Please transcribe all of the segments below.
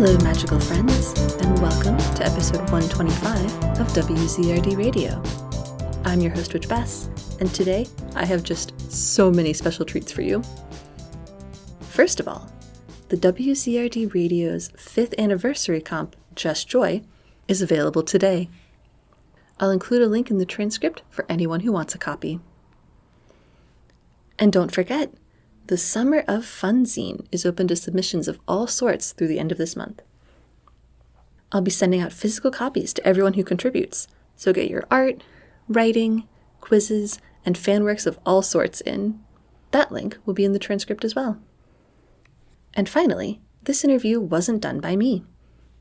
Hello, magical friends, and welcome to episode 125 of WCRD Radio. I'm your host, Witch Bess, and today I have just so many special treats for you. First of all, the WCRD Radio's 5th anniversary comp, Just Joy, is available today. I'll include a link in the transcript for anyone who wants a copy. And don't forget, the Summer of Fun zine is open to submissions of all sorts through the end of this month. I'll be sending out physical copies to everyone who contributes, so get your art, writing, quizzes, and fan works of all sorts in. That link will be in the transcript as well. And finally, this interview wasn't done by me.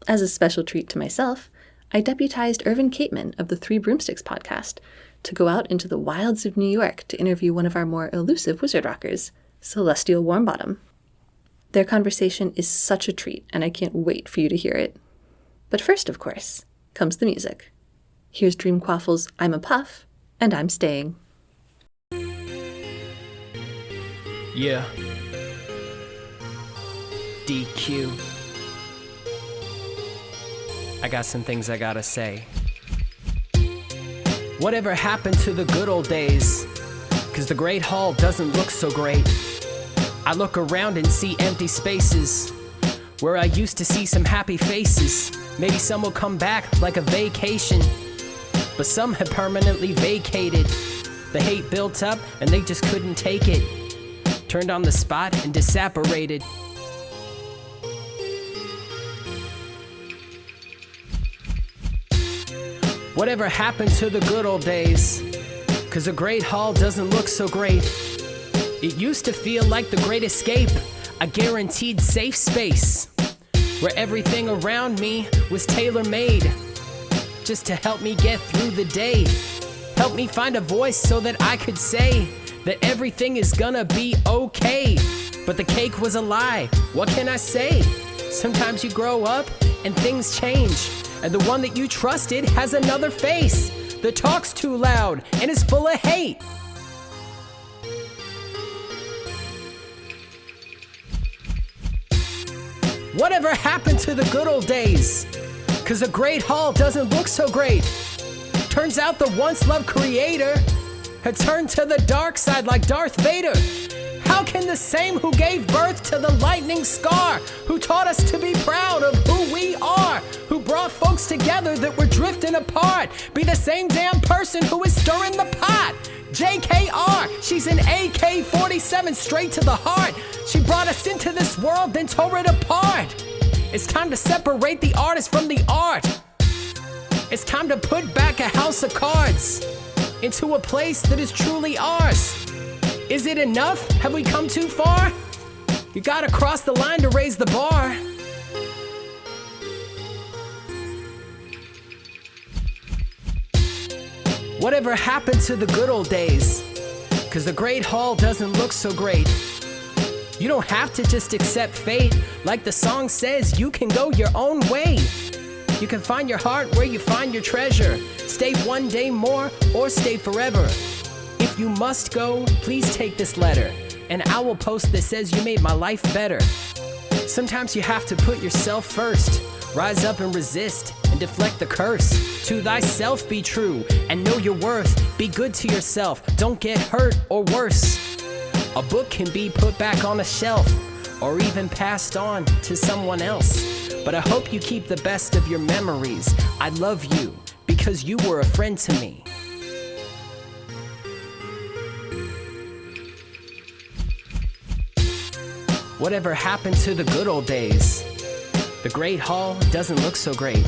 As a special treat to myself, I deputized Irvin Cateman of the Three Broomsticks podcast to go out into the wilds of New York to interview one of our more elusive wizard rockers, Celestial Warmbottom. Their conversation is such a treat, and I can't wait for you to hear it. But first, of course, comes the music. Here's Dream Quaffle's I'm a Puff, and I'm Staying. Yeah. DQ. I got some things I gotta say. Whatever happened to the good old days? 'Cause the Great Hall doesn't look so great. I look around and see empty spaces where I used to see some happy faces. Maybe some will come back like a vacation, but some have permanently vacated. The hate built up and they just couldn't take it. Turned on the spot and disapparated. Whatever happened to the good old days? 'Cause the Great Hall doesn't look so great. It used to feel like the great escape, a guaranteed safe space, where everything around me was tailor-made, just to help me get through the day. Help me find a voice so that I could say that everything is gonna be okay. But the cake was a lie, what can I say? Sometimes you grow up and things change, and the one that you trusted has another face that talks too loud and is full of hate. Whatever happened to the good old days? 'Cause the Great Hall doesn't look so great. Turns out the once loved creator had turned to the dark side like Darth Vader. How can the same who gave birth to the lightning scar, who taught us to be proud of who we are, who brought folks together that were drifting apart, be the same damn person who is stirring the pot? JKR, she's an AK-47 straight to the heart. She brought us into this world, then tore it apart. It's time to separate the artist from the art. It's time to put back a house of cards into a place that is truly ours. Is it enough? Have we come too far? You gotta cross the line to raise the bar. Whatever happened to the good old days? 'Cause the Great Hall doesn't look so great. You don't have to just accept fate. Like the song says, you can go your own way. You can find your heart where you find your treasure. Stay one day more or stay forever. If you must go, please take this letter, and I will post this as you made my life better. Sometimes you have to put yourself first. Rise up and resist and deflect the curse. To thyself be true and know your worth. Be good to yourself, don't get hurt or worse. A book can be put back on a shelf or even passed on to someone else. But I hope you keep the best of your memories. I love you because you were a friend to me. Whatever happened to the good old days? The Great Hall doesn't look so great.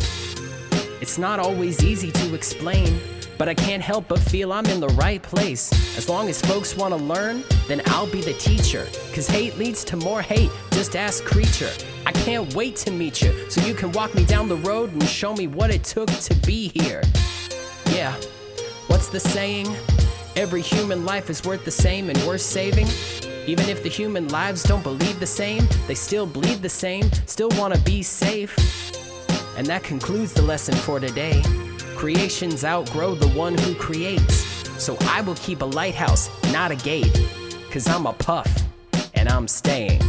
It's not always easy to explain, but I can't help but feel I'm in the right place. As long as folks want to learn, then I'll be the teacher. 'Cause hate leads to more hate, just ask Creature. I can't wait to meet you, so you can walk me down the road and show me what it took to be here. Yeah, what's the saying? Every human life is worth the same and worth saving. Even if the human lives don't believe the same, they still bleed the same, still wanna be safe. And that concludes the lesson for today. Creations outgrow the one who creates. So I will keep a lighthouse, not a gate. 'Cause I'm a puff, and I'm staying.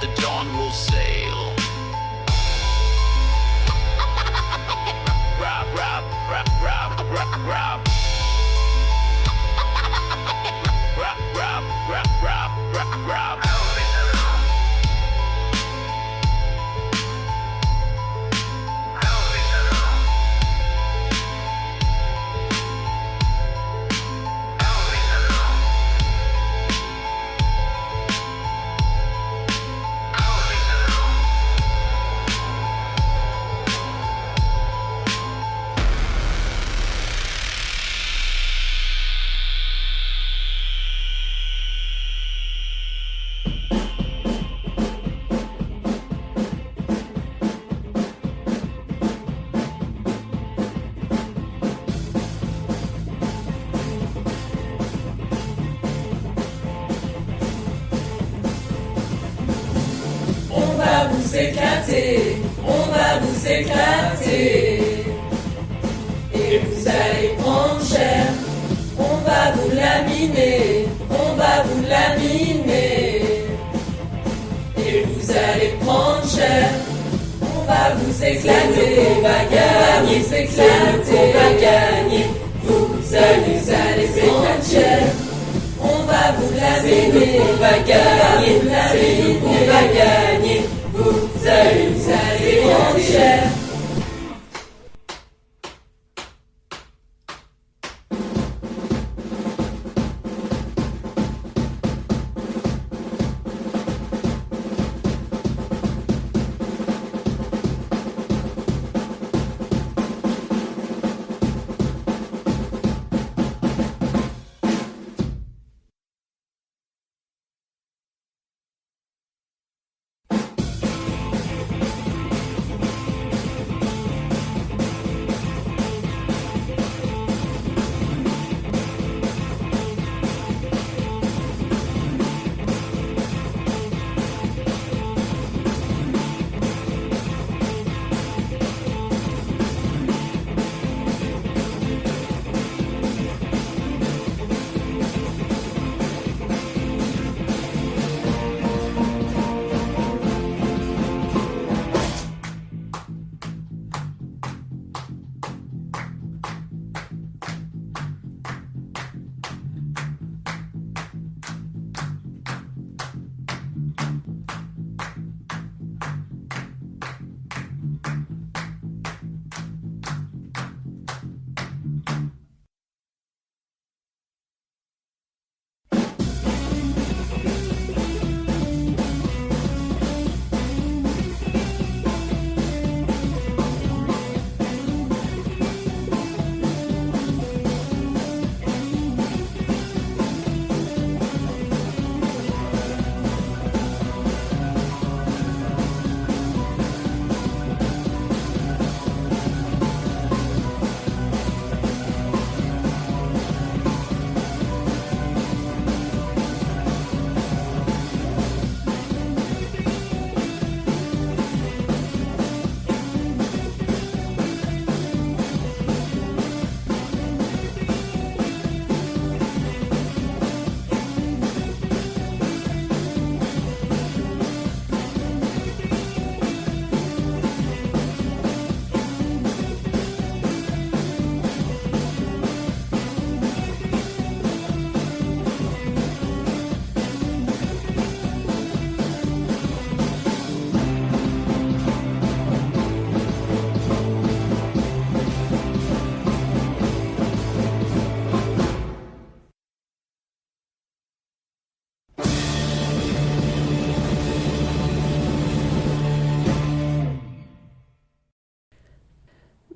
the dawn will sail. Rap, rap, rap, rap, rap, rap. Rap, rap, rap, rap, rap, rap. On va vous éclater, et vous allez prendre cher. On va vous laminer, on va vous laminer, et vous allez prendre cher. On va vous éclater, on va gagner, vous éclater, on va gagner. Vous allez prendre cher. On va vous laminer, on va gagner, on va gagner. Vous allez prendre cher.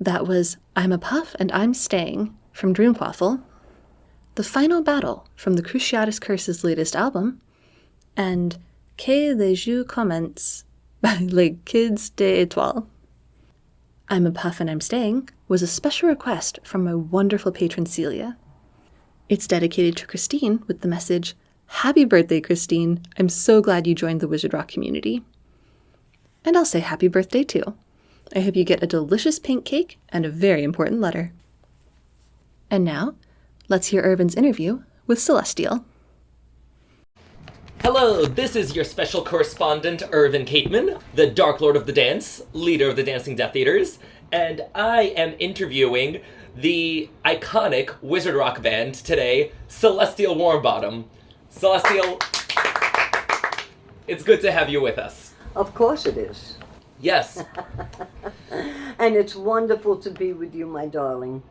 That was I'm a Puff and I'm Staying from Dreamquaffle, The Final Battle from the Cruciatus Curse's latest album, and Que les jeux commencent by Les Kids des Étoiles. I'm a Puff and I'm Staying was a special request from my wonderful patron Celia. It's dedicated to Christine with the message, Happy birthday, Christine. I'm so glad you joined the Wizard Rock community. And I'll say happy birthday too. I hope you get a delicious pink cake and a very important letter. And now, let's hear Irvin's interview with Celestial. Hello, this is your special correspondent, Irvin Cateman, the Dark Lord of the Dance, leader of the Dancing Death Eaters, and I am interviewing the iconic wizard rock band today, Celestial Warmbottom. Celestial, it's good to have you with us. Of course it is. Yes. And it's wonderful to be with you, my darling.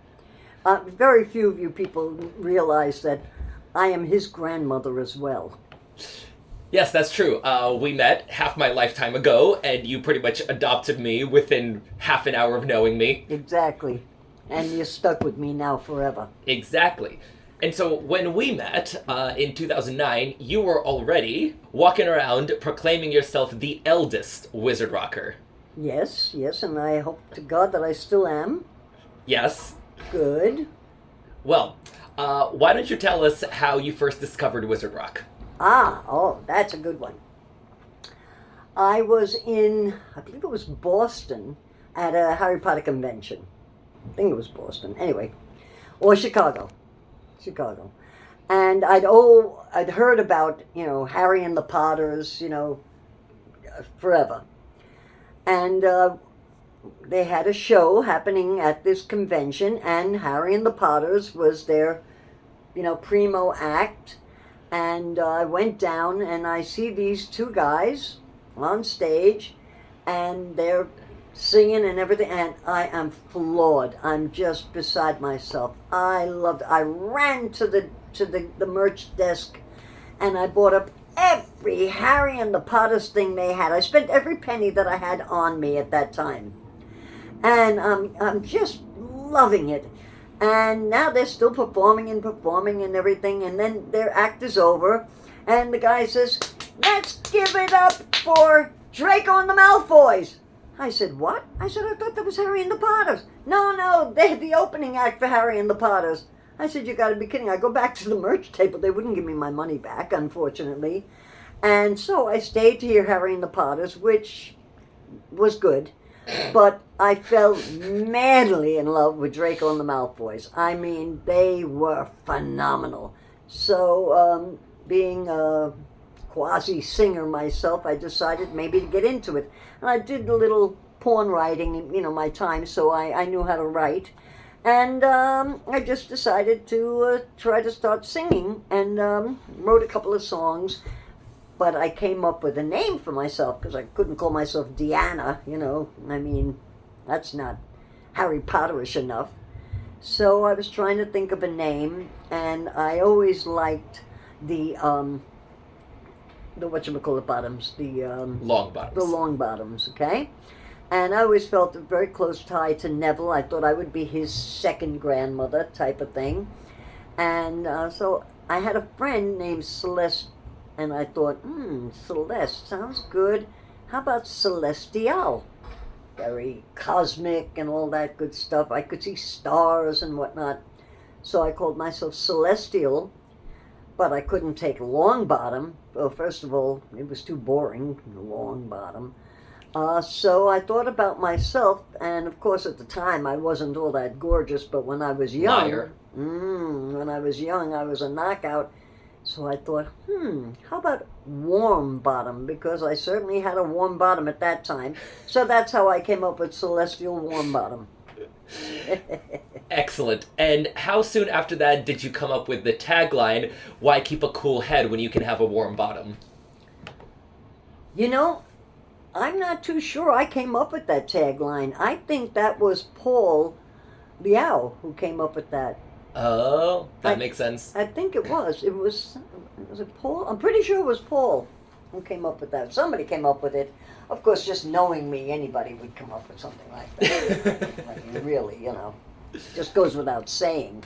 Very few of you people realize that I am his grandmother as well. Yes, that's true. We met half my lifetime ago, and you pretty much adopted me within half an hour of knowing me. Exactly. And you're stuck with me now forever. Exactly. And so when we met in 2009, you were already walking around proclaiming yourself the eldest wizard rocker. Yes, and I hope to God that I still am. Yes. Good. Well, why don't you tell us how you first discovered wizard rock? That's a good one. I was in, I believe it was Boston, at a Harry Potter convention. I think it was Boston. Anyway, or Chicago. And I'd heard about, Harry and the Potters, forever. And they had a show happening at this convention, and Harry and the Potters was their, primo act. And I went down and I see these two guys on stage, and they're singing and everything, and I am floored. I'm just beside myself. I ran to the merch desk, and I bought up every Harry and the Potters thing they had. I spent every penny that I had on me at that time, and I'm just loving it. And now they're still performing and everything, and then their act is over, and the guy says, "Let's give it up for Draco and the Malfoys." I said, "What?" I said, "I thought that was Harry and the Potters." No, they're the opening act for Harry and the Potters. I said, "You gotta be kidding." I go back to the merch table. They wouldn't give me my money back, unfortunately. And so I stayed to hear Harry and the Potters, which was good. But I fell madly in love with Draco and the Malfoys. I mean, they were phenomenal. So, being a quasi-singer myself, I decided maybe to get into it. And I did a little porn writing in, my time, so I knew how to write. And I just decided to try to start singing, and wrote a couple of songs. But I came up with a name for myself because I couldn't call myself Deanna, I mean, that's not Harry Potterish enough. So I was trying to think of a name, and I always liked the whatchamacallitbottoms, Longbottoms. The Longbottoms, okay? And I always felt a very close tie to Neville. I thought I would be his second grandmother type of thing. And so I had a friend named Celeste, and I thought, Celeste sounds good. How about Celestial? Very cosmic and all that good stuff. I could see stars and whatnot. So I called myself Celestial, but I couldn't take Longbottom. Well, first of all, it was too boring, Longbottom. So I thought about myself, and of course at the time I wasn't all that gorgeous, but when I was young, I was a knockout. So I thought, how about Warmbottom? Because I certainly had a warm bottom at that time. So that's how I came up with Celestial Warmbottom. Excellent. And how soon after that did you come up with the tagline, "Why keep a cool head when you can have a warm bottom"? I'm not too sure I came up with that tagline. I think that was Paul Liao who came up with that. Oh, that makes sense. I think it was. Was it Paul? I'm pretty sure it was Paul who came up with that. Somebody came up with it. Of course, just knowing me, anybody would come up with something like that. I mean, really, just goes without saying.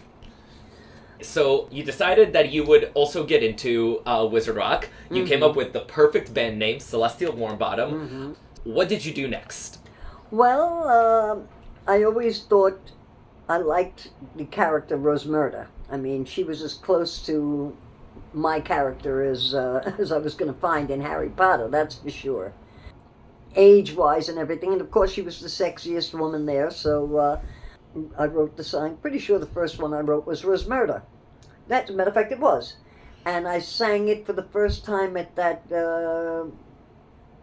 So you decided that you would also get into wizard rock. You came up with the perfect band name, Celestial Warmbottom. Mm-hmm. What did you do next? Well, I always thought I liked the character Rosmerta. I mean, she was as close to my character as I was going to find in Harry Potter, that's for sure. Age-wise and everything, and of course she was the sexiest woman there, so I wrote the song. Pretty sure the first one I wrote was Rosmerta. That, as a matter of fact, it was. and I sang it for the first time at that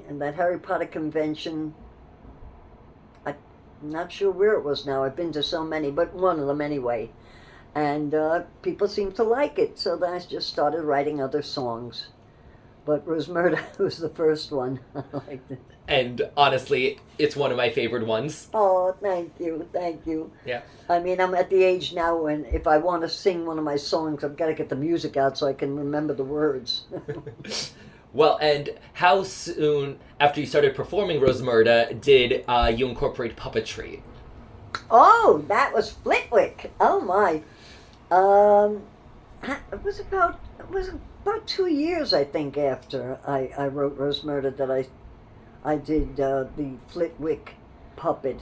in that Harry Potter convention. I'm not sure where it was now. I've been to so many, but one of them anyway. And people seemed to like it, so then I just started writing other songs. But Rosmerta was the first one. I liked it. And honestly, it's one of my favorite ones. Oh, thank you, thank you. Yeah. I mean, I'm at the age now when if I want to sing one of my songs, I've got to get the music out so I can remember the words. Well, and how soon after you started performing Rosmerta did you incorporate puppetry? Oh, that was Flitwick. Oh my. It was about 2 years, I think, after I wrote Rosmerta that I did the Flitwick puppet.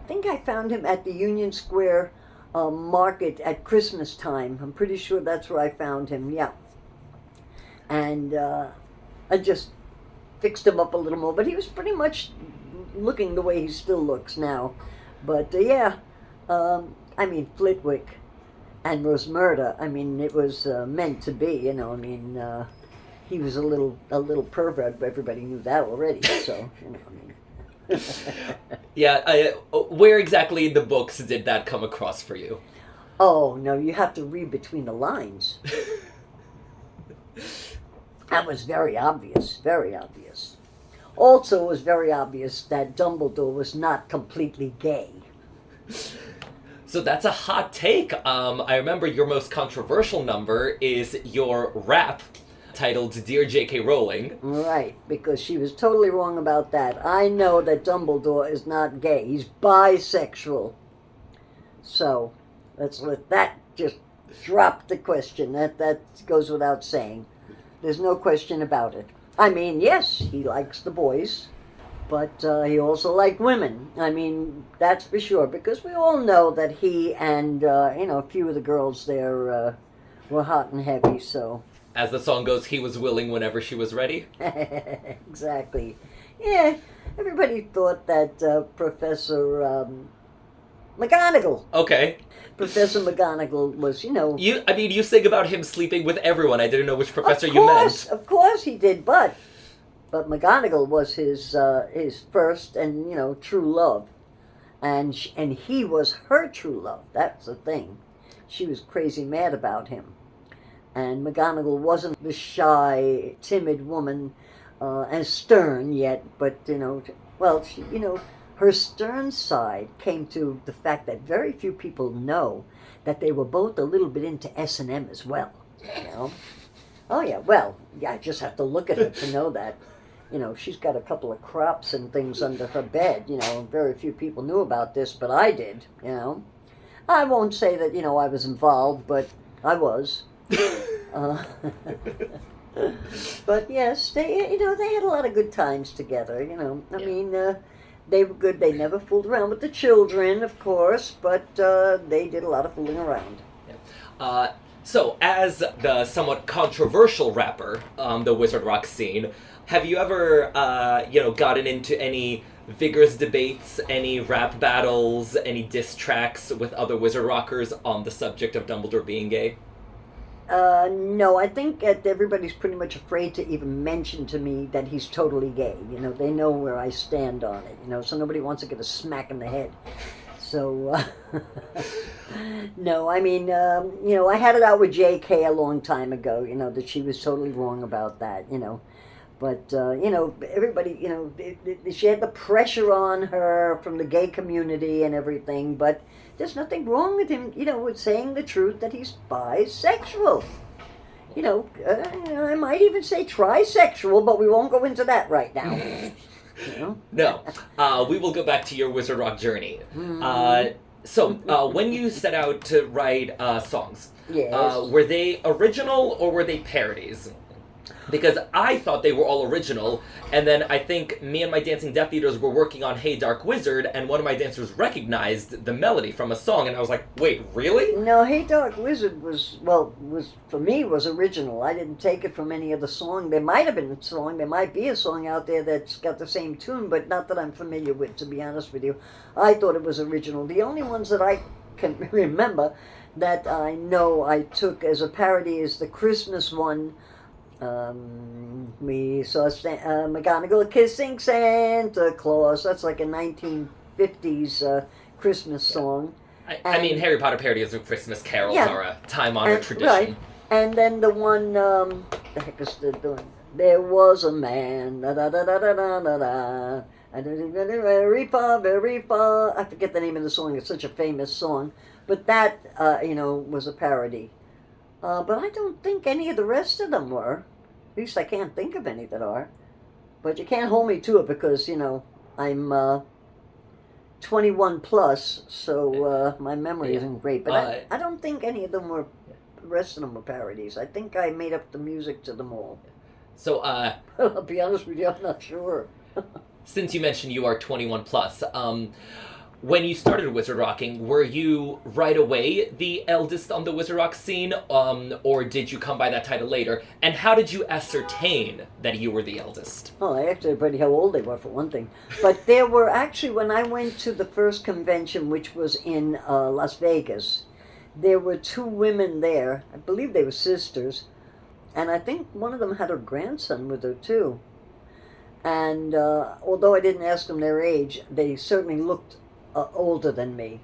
I think I found him at the Union Square market at Christmas time. I'm pretty sure that's where I found him, yeah. And I just fixed him up a little more, but he was pretty much looking the way he still looks now. But yeah, I mean, Flitwick and Rosmerta, I mean, it was meant to be, you know, I mean, he was a little pervert, but everybody knew that already, so, you know, I mean. Yeah, where exactly in the books did that come across for you? Oh, no, you have to read between the lines. That was very obvious, very obvious. Also, it was very obvious that Dumbledore was not completely gay. So that's a hot take. I remember your most controversial number is your rap titled Dear J.K. Rowling. Right, because she was totally wrong about that. I know that Dumbledore is not gay. He's bisexual. So, let's let that just drop the question. That goes without saying. There's no question about it. I mean, yes, he likes the boys, but he also liked women. I mean, that's for sure, because we all know that he and, a few of the girls there were hot and heavy, so... As the song goes, he was willing whenever she was ready. Exactly. Yeah, everybody thought that Professor McGonagall. Okay. Professor McGonagall was, You sing about him sleeping with everyone. I didn't know which professor you meant. Of course he did, but McGonagall was his first and, true love. And he was her true love. That's the thing. She was crazy mad about him. And McGonagall wasn't the shy, timid woman, and stern yet, but, she, her stern side came to the fact that very few people know that they were both a little bit into S&M as well, Oh, yeah, well, I just have to look at her to know that. She's got a couple of crops and things under her bed, very few people knew about this, but I did, I won't say that, I was involved, but I was. But yes, they had a lot of good times together, I mean, they were good. They never fooled around with the children, of course, but they did a lot of fooling around. Yeah. So, as the somewhat controversial rapper on the Wizard Rock scene, have you ever, gotten into any vigorous debates, any rap battles, any diss tracks with other Wizard Rockers on the subject of Dumbledore being gay? No, I think everybody's pretty much afraid to even mention to me that he's totally gay. They know where I stand on it, so nobody wants to get a smack in the head. So, no, I mean, I had it out with J.K. a long time ago, that she was totally wrong about that, But, everybody, she had the pressure on her from the gay community and everything, but there's nothing wrong with him, with saying the truth that he's bisexual. I might even say trisexual, but we won't go into that right now. No. We will go back to your Wizard Rock journey. So, when you set out to write songs, yes. Were they original or were they parodies? Because I thought they were all original, and then I think me and my Dancing Death Eaters were working on Hey Dark Wizard, and one of my dancers recognized the melody from a song, and I was like, wait, really? No, Hey Dark Wizard was for me, was original. I didn't take it from any other song. There might have been a song, there might be a song out there that's got the same tune, but not that I'm familiar with, to be honest with you. I thought it was original. The only ones that I can remember that I know I took as a parody is the Christmas one. We saw McGonagall kissing Santa Claus. That's like a 1950s Christmas song. I mean, Harry Potter parodies of Christmas carols Yeah. are a time-honored tradition. Right. And then the one, the heck is the one? There was a man, da da da da da da da da. Very far, very far. I forget the name of the song. It's such a famous song. But that, was a parody. But I don't think any of the rest of them were. At least I can't think of any that are. But you can't hold me to it because, I'm 21 plus, so my memory isn't great. But I don't think any of them were, the rest of them were parodies. I think I made up the music to them all. So, I'll be honest with you, I'm not sure. since you mentioned you are 21 plus, when you started Wizard Rocking, were you right away the eldest on the Wizard Rock scene, or did you come by that title later? And how did you ascertain that you were the eldest? Oh, I asked everybody how old they were, for one thing. But there were actually, when I went to the first convention, which was in Las Vegas, there were two women there. I believe they were sisters. And I think one of them had her grandson with her, too. And although I didn't ask them their age, they certainly looked older than me.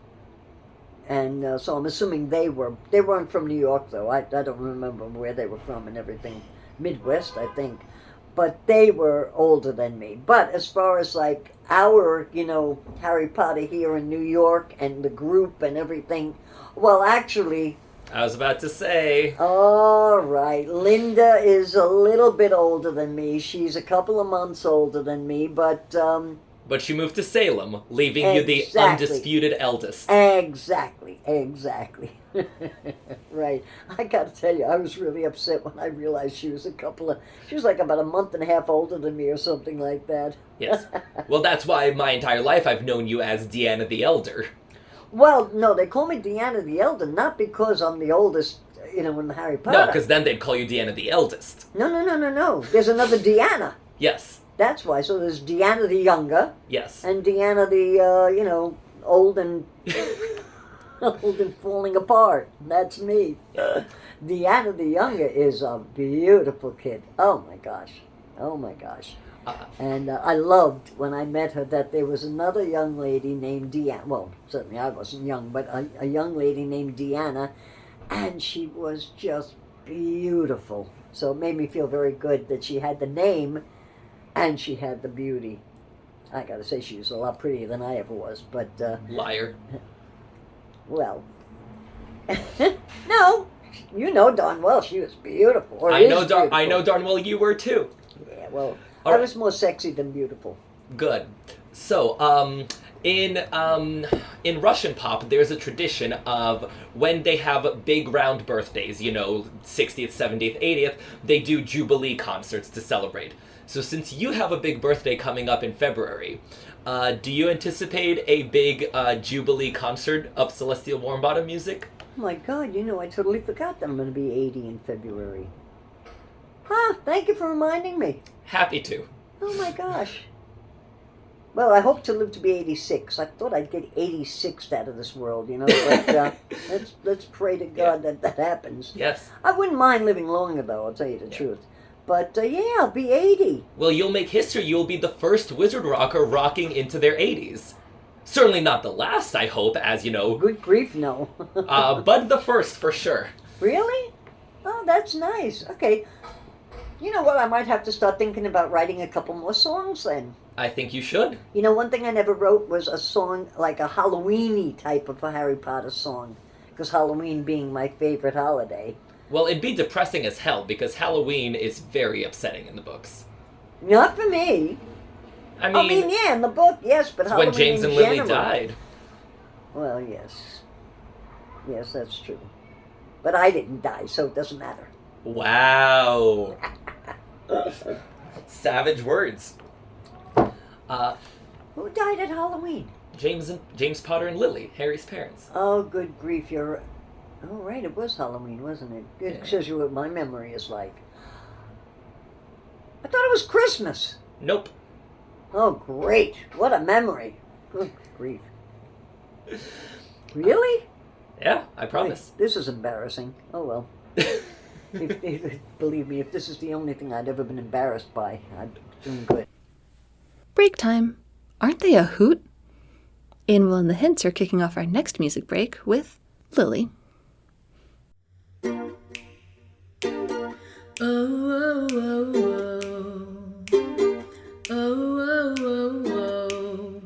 And so I'm assuming they weren't from New York, though. I don't remember where they were from and everything. Midwest, I think. But they were older than me. But as far as like our, Harry Potter here in New York and the group and everything, well, actually... I was about to say. All right. Linda is a little bit older than me. She's a couple of months older than me, but... But she moved to Salem, leaving you the undisputed eldest. Exactly. Right. I got to tell you, I was really upset when I realized she was like about a month and a half older than me or something like that. Yes. Well, that's why my entire life I've known you as Deanna the Elder. Well, no, they call me Deanna the Elder, not because I'm the oldest, in Harry Potter. No, because then they'd call you Deanna the Eldest. No. There's another Deanna. Yes. That's why. So there's Deanna the Younger. Yes. And Deanna the, old and old and falling apart. That's me. Deanna the Younger is a beautiful kid. Oh my gosh. And I loved when I met her that there was another young lady named Deanna. Well, certainly I wasn't young, but a young lady named Deanna, and she was just beautiful. So it made me feel very good that she had the name and she had the beauty. I gotta say, she was a lot prettier than I ever was, but... Liar. Well... No! You know darn well she was beautiful. I know darn well you were too. Yeah, well... All I right. was more sexy than beautiful. Good. So, in Russian pop, there's a tradition of when they have big round birthdays, 60th, 70th, 80th, they do Jubilee concerts to celebrate. So since you have a big birthday coming up in February, do you anticipate a big Jubilee concert of Celestial Warmbottom music? Oh my God, I totally forgot that I'm going to be 80 in February. Huh, thank you for reminding me. Happy to. Oh my gosh. Well, I hope to live to be 86. I thought I'd get 86 out of this world, but let's pray to God that happens. Yes. I wouldn't mind living longer, though, I'll tell you the truth. But, I'll be 80. Well, you'll make history. You'll be the first wizard rocker rocking into their 80s. Certainly not the last, I hope, as you know. Good grief, no. But the first, for sure. Really? Oh, that's nice. Okay. You know what? I might have to start thinking about writing a couple more songs then. I think you should. One thing I never wrote was a song, like a Halloween-y type of a Harry Potter song. Because Halloween being my favorite holiday. Well, it'd be depressing as hell, because Halloween is very upsetting in the books. Not for me. I mean, yeah, in the book, yes, but Halloween when James in and Lily general. died. Well, yes. Yes, that's true. But I didn't die, so it doesn't matter. Wow. Savage words. Who died at Halloween? James Potter and Lily, Harry's parents. Oh, good grief, you're... Oh, right, it was Halloween, wasn't it? It shows you what my memory is like. I thought it was Christmas. Nope. Oh, great. What a memory. Good grief. Really? Yeah, I promise. This is embarrassing. Oh well. Believe me, if this is the only thing I'd ever been embarrassed by, I'm doing good. Break time. Aren't they a hoot? Anvil and the Hints are kicking off our next music break with Lily. Oh, oh, oh, oh. Oh, oh, oh, oh.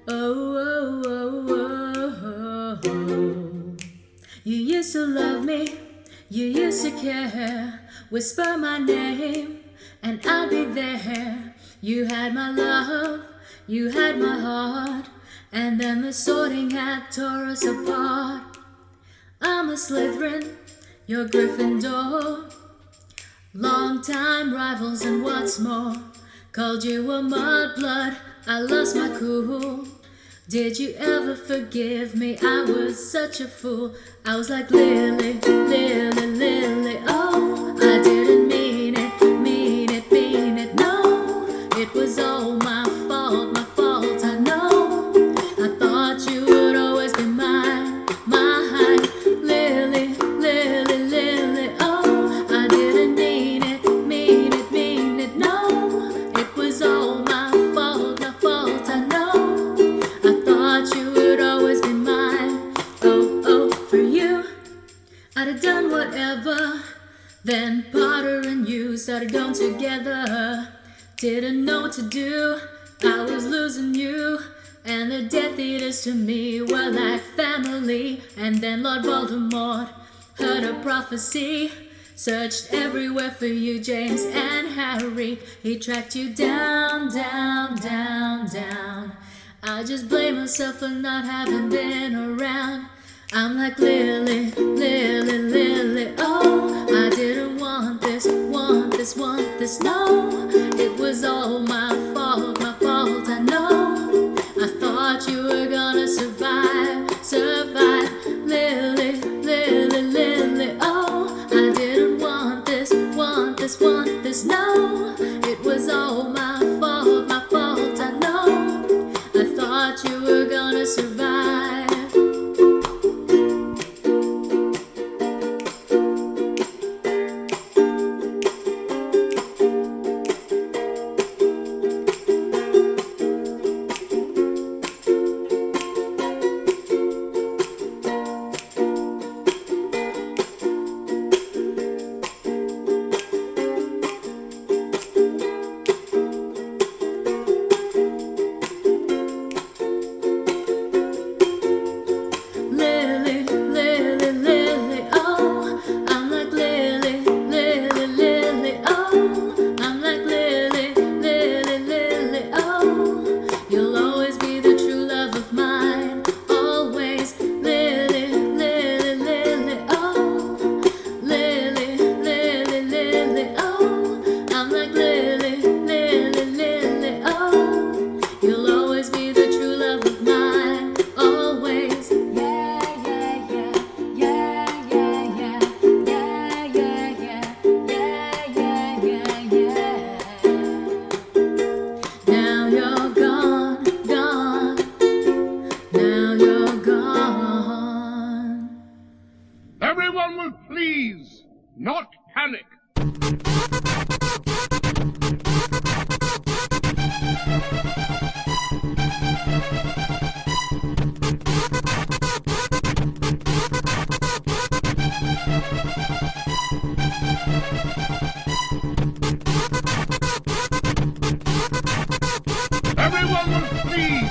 Oh, oh, oh, oh. You used to love me, you used to care. Whisper my name, and I'd be there. You had my love, you had my heart, and then the sorting hat tore us apart. I'm a Slytherin, you're Gryffindor. Long-time rivals, and what's more, called you a mudblood, I lost my cool. Did you ever forgive me? I was such a fool. I was like Lily, Lily, Lily. Oh, I didn't mean it, mean it, mean it. No, it was all my fault, I know. I thought you would always be mine, mine. Lily, Lily, Lily. Oh, I didn't mean it, mean it, mean it. No, it was all my fault, I know. I thought you would always be mine. Oh, oh, for you, I'd have done whatever. Then Potter and you started going together. Didn't know what to do, I was losing you. And the Death Eaters to me were like family. And then Lord Voldemort heard a prophecy. Searched everywhere for you, James and Harry. He tracked you down, down, down, down. I just blame myself for not having been around. I'm like Lily, Lily, Lily. Oh, I didn't want this, want this, want this. No, it was all my fault, I know. I thought you were gonna survive, survive. Lily, Lily, Lily. Oh, I didn't want this, want this, want this. No, it was all my fault, I know. I thought you were gonna survive. Lily, Lily, Lily. Oh, I'm like Lily, Lily, Lily. Oh, I'm like Lily, Lily, Lily. Oh, you'll always be the true love of mine. Always, Lily, Lily, Lily. Oh, Lily, Lily, Lily. Oh, I'm like Lily, Lily, Lily. Oh, you'll always be the true love of mine. Always. Now you're gone, gone. Now you're gone. Everyone will please not panic. Everyone will please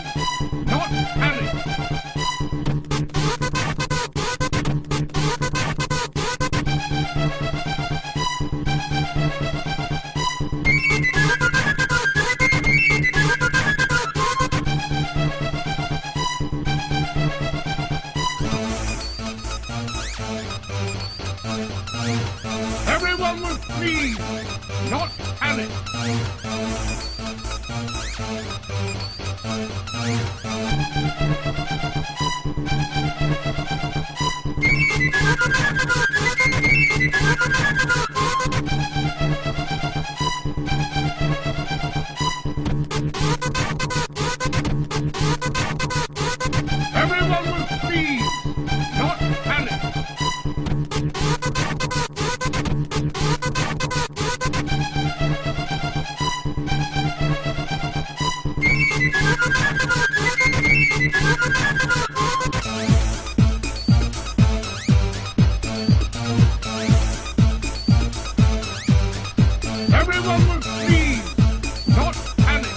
not panic. Everyone will please not panic. Everyone will please Everyone will please not panic.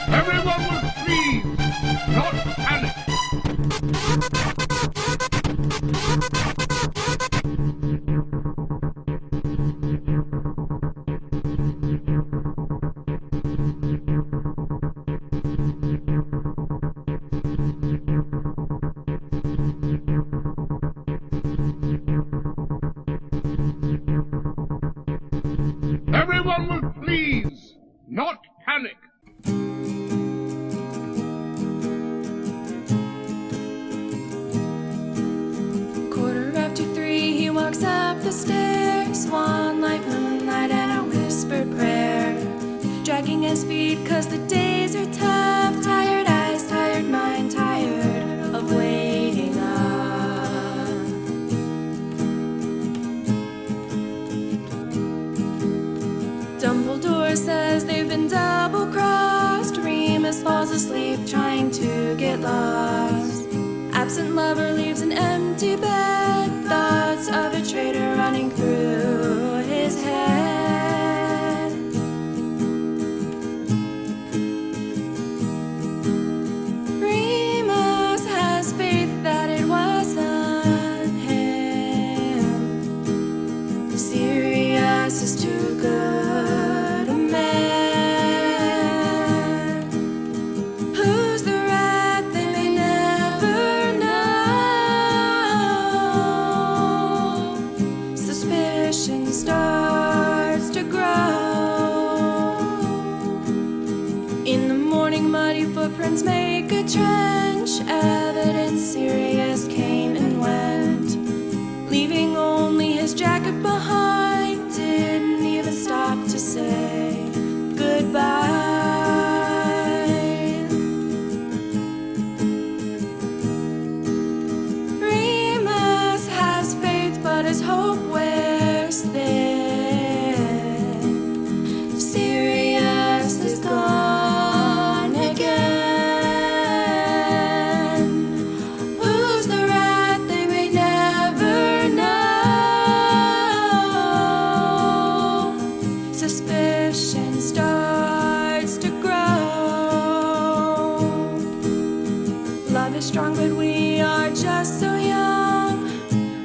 Everyone will please not panic. Everyone will please not panic. Quarter after 3, he walks up the stairs. Swan like moonlight and a whispered prayer. Dragging his feet 'cause the days are tough. Tired eyes, tired mind, tired of waiting up. Dumbledore says they've been double-crossed. Remus falls asleep trying to get lost. Absent lover leaves an empty bed. Thoughts of a traitor running through his head. Remus has faith that it wasn't him. Sirius is too good a man. Who's the rat they may never know. Suspicion starts to grow. In the morning, muddy footprints make a trench. Evidence Sirius came and went, leaving only his jacket behind. Didn't even stop to say goodbye. Remus has faith, but his hope wears thin. Sirius is gone again. Who's the rat they may never know. Suspicion starts to grow. Love is strong, but we are just so young.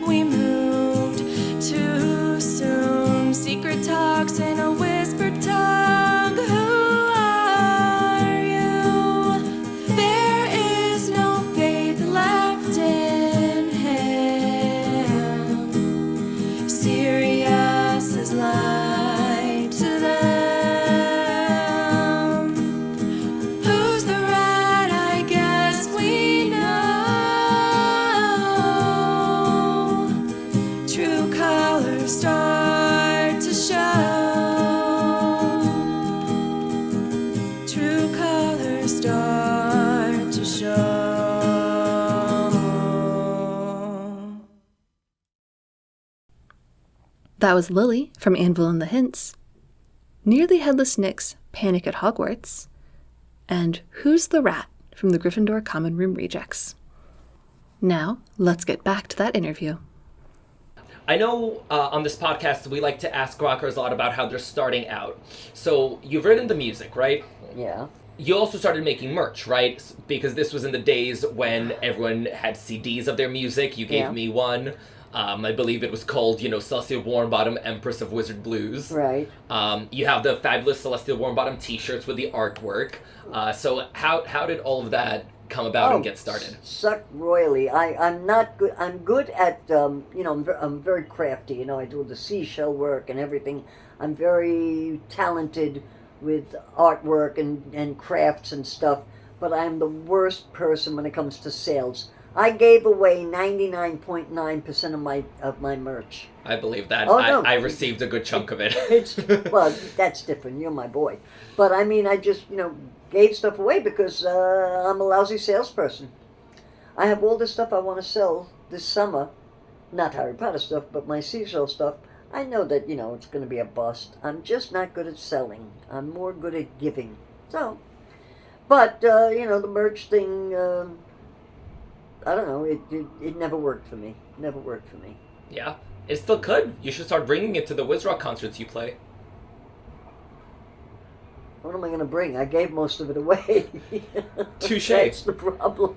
We moved too soon. Secret talks in a whispered tongue. Who are you? There is no faith left in him. Sirius is light to them. Who's the rat? I guess we know. True colors start to show. True colors start to show. That was Lily from Anvil and the Hints, Nearly Headless Nick's Panic at Hogwarts, and Who's the Rat from the Gryffindor Common Room Rejects. Now, let's get back to that interview. I know on this podcast we like to ask rockers a lot about how they're starting out. So you've written the music, right? Yeah. You also started making merch, right? Because this was in the days when everyone had CDs of their music. You gave Yeah. me one. I believe it was called, Celestial Warmbottom, Empress of Wizard Blues. Right. You have the fabulous Celestial Warmbottom t-shirts with the artwork. So how did all of that come about and get started? Sucked royally. I'm not good. I'm good at, I'm very crafty. I do the seashell work and everything. I'm very talented with artwork and crafts and stuff, but I'm the worst person when it comes to sales. I gave away 99.9% of my merch. I believe that. Oh, no. I received a good chunk of it. Well, that's different. You're my boy. But I mean, I just, gave stuff away because I'm a lousy salesperson. I have all this stuff I want to sell this summer. Not Harry Potter stuff, but my seashell stuff. I know that, it's going to be a bust. I'm just not good at selling. I'm more good at giving. So, but, the merch thing, I don't know, it never worked for me. Never worked for me. Yeah, it still could. You should start bringing it to the Wiz Rock concerts you play. What am I going to bring? I gave most of it away. Touche. That's the problem.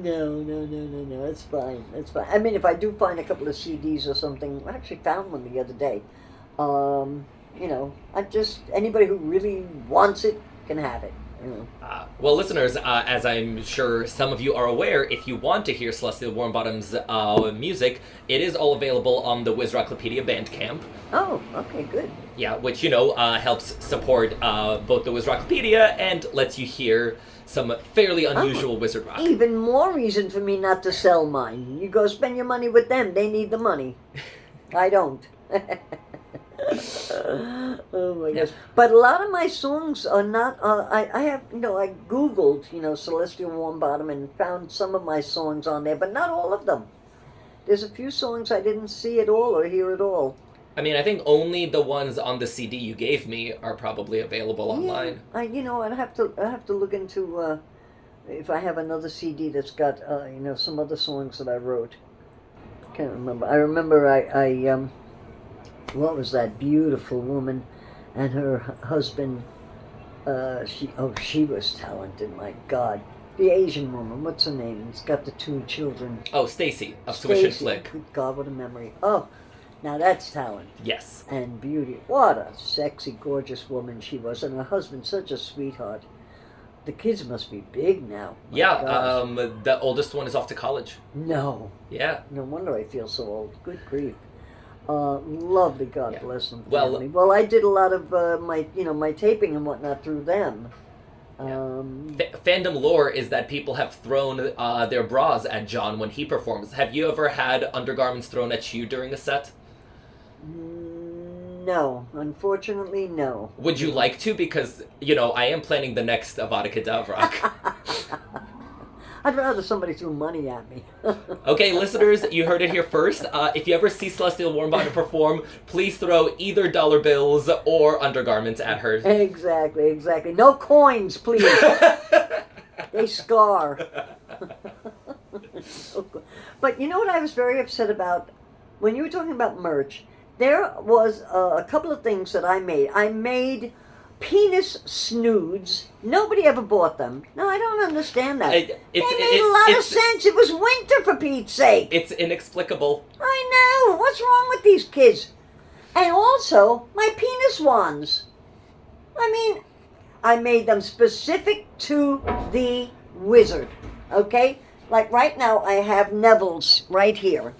No. It's fine. It's fine. I mean, if I do find a couple of CDs or something, I actually found one the other day. Anybody who really wants it can have it. Well, listeners, as I'm sure some of you are aware, if you want to hear Celestial Warmbottom's music, it is all available on the Wiz Rocklopedia Bandcamp. Oh, okay, good. Yeah, which, helps support both the Wiz Rocklopedia and lets you hear some fairly unusual Wizard Rock. Even more reason for me not to sell mine. You go spend your money with them. They need the money. I don't. Oh my gosh. But a lot of my songs are not, I have, I Googled, Celestial Warmbottom and found some of my songs on there, but not all of them. There's a few songs I didn't see at all or hear at all. I mean, I think only the ones on the CD you gave me are probably available online. I'd have to look into if I have another CD that's got some other songs that I wrote. Can't remember. I remember what was that beautiful woman and her husband? She was talented. My God, the Asian woman. What's her name? It's got the 2 children. Oh, Stacy of Swish and Flick. Good God, what a memory. Oh. Now that's talent. Yes. And beauty. What a sexy, gorgeous woman she was. And her husband, such a sweetheart. The kids must be big now. Yeah, the oldest one is off to college. No. Yeah. No wonder I feel so old. Good grief. Lovely, God bless them. Well, well, I did a lot of my taping and whatnot through them. Fandom lore is that people have thrown their bras at John when he performs. Have you ever had undergarments thrown at you during a set? No, unfortunately, no. Would you like to? Because, I am planning the next Avada Kedavra. I'd rather somebody threw money at me. Okay, listeners, you heard it here first. If you ever see Celestial Warmbottom perform, please throw either dollar bills or undergarments at her. Exactly. No coins, please. They scar. But you know what I was very upset about? When you were talking about merch, there was a couple of things that I made. I made penis snoods. Nobody ever bought them. No, I don't understand that. They made a lot of sense. It was winter, for Pete's sake. It's inexplicable. I know. What's wrong with these kids? And also, my penis wands. I mean, I made them specific to the wizard. Okay? Like right now, I have Neville's right here.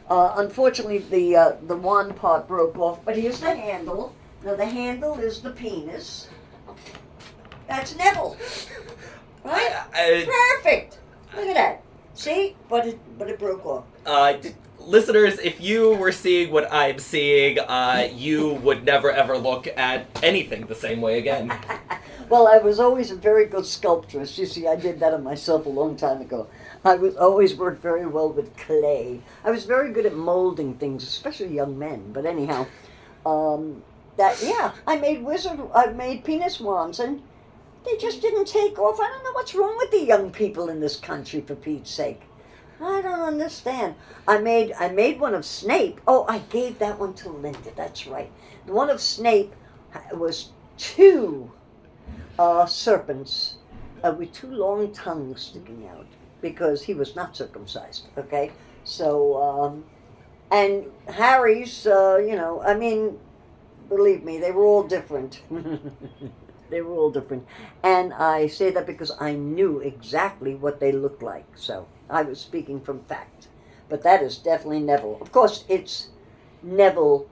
Unfortunately, the wand part broke off, but here's the handle. Now the handle is the penis. That's Neville. Right? Perfect. Look at that. See? But it broke off. Listeners, if you were seeing what I'm seeing, you would never ever look at anything the same way again. Well, I was always a very good sculptress. You see, I did that on myself a long time ago. I always worked very well with clay. I was very good at molding things, especially young men. But anyhow, I made penis wands, and they just didn't take off. I don't know what's wrong with the young people in this country, for Pete's sake. I don't understand. I made one of Snape. Oh, I gave that one to Linda. That's right. The one of Snape was 2 serpents with 2 long tongues sticking out because he was not circumcised. Okay, so and Harry's, believe me, they were all different. They were all different, and I say that because I knew exactly what they looked like. So I was speaking from fact. But that is definitely Neville. Of course, it's Neville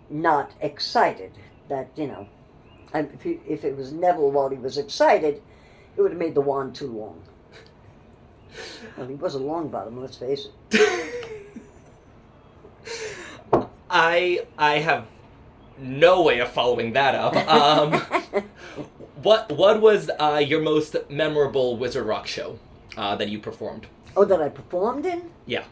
not excited. That, if it was Neville while he was excited, it would have made the wand too long. Well, he was a long bottom, let's face it. I have no way of following that up. What was your most memorable Wizard Rock show that you performed? Oh, that I performed in? Yeah.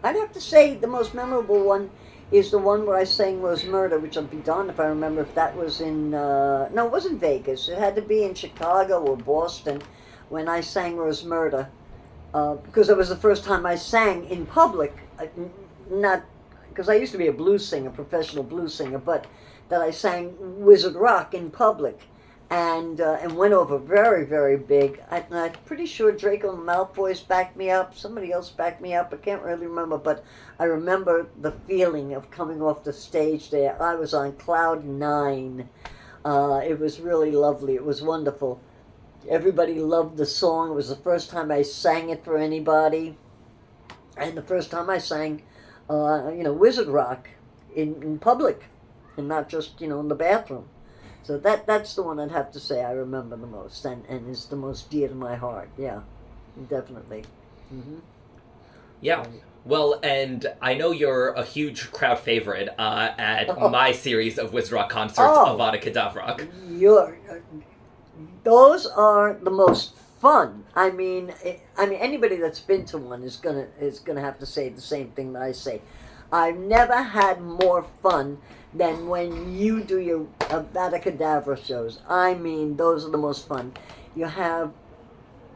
I'd have to say the most memorable one is the one where I sang Rose Murder, which I'll be darned if I remember if that was in, no, it wasn't Vegas. It had to be in Chicago or Boston when I sang Rose Murder. Because it was the first time I sang in public, not, because I used to be a blues singer, professional blues singer, but that I sang Wizard Rock in public. And went over very, very big. I'm pretty sure Draco Malfoy's backed me up. Somebody else backed me up. I can't really remember, but I remember the feeling of coming off the stage there. I was on cloud 9. It was really lovely. It was wonderful. Everybody loved the song. It was the first time I sang it for anybody, and the first time I sang, Wizard Rock in public, and not just in the bathroom. So that's the one I'd have to say I remember the most, and is the most dear to my heart. Yeah, definitely. Mm-hmm. Yeah. Well, and I know you're a huge crowd favorite at my series of Wizard Rock concerts, Avada Kedavra. Those are the most fun. I mean, anybody that's been to one is gonna have to say the same thing that I say. I've never had more fun than when you do your Avada Kedavra shows. I mean, those are the most fun. You have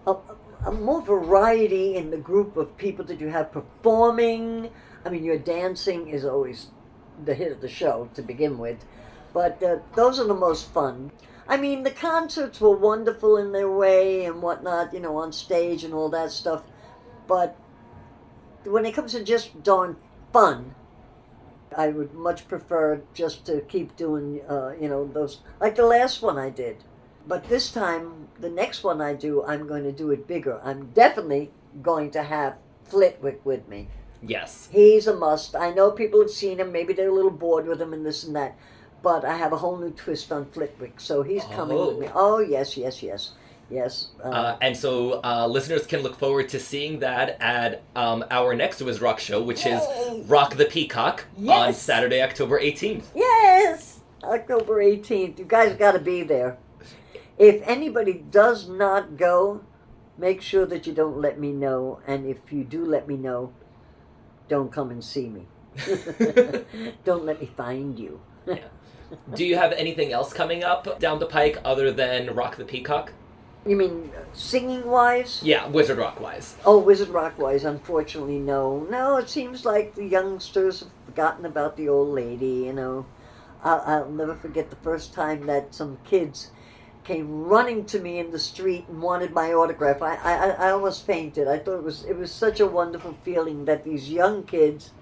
a more variety in the group of people that you have performing. I mean, your dancing is always the hit of the show to begin with, but those are the most fun. I mean, the concerts were wonderful in their way and whatnot, on stage and all that stuff, but when it comes to just darn fun, I would much prefer just to keep doing, those, like the last one I did. But this time, the next one I do, I'm going to do it bigger. I'm definitely going to have Flitwick with me. Yes. He's a must. I know people have seen him. Maybe they're a little bored with him and this and that. But I have a whole new twist on Flitwick. So he's coming with me. Oh, yes. Yes. And so listeners can look forward to seeing that at our next Wizard Rock show, which is Rock the Peacock on Saturday, October 18th. Yes! October 18th. You guys got to be there. If anybody does not go, make sure that you don't let me know. And if you do let me know, don't come and see me. Don't let me find you. Yeah. Do you have anything else coming up down the pike other than Rock the Peacock? You mean singing-wise? Yeah, Wizard Rock-wise. Oh, Wizard Rock-wise, unfortunately, no. No, it seems like the youngsters have forgotten about the old lady, I'll never forget the first time that some kids came running to me in the street and wanted my autograph. I almost fainted. I thought it was such a wonderful feeling that these young kids,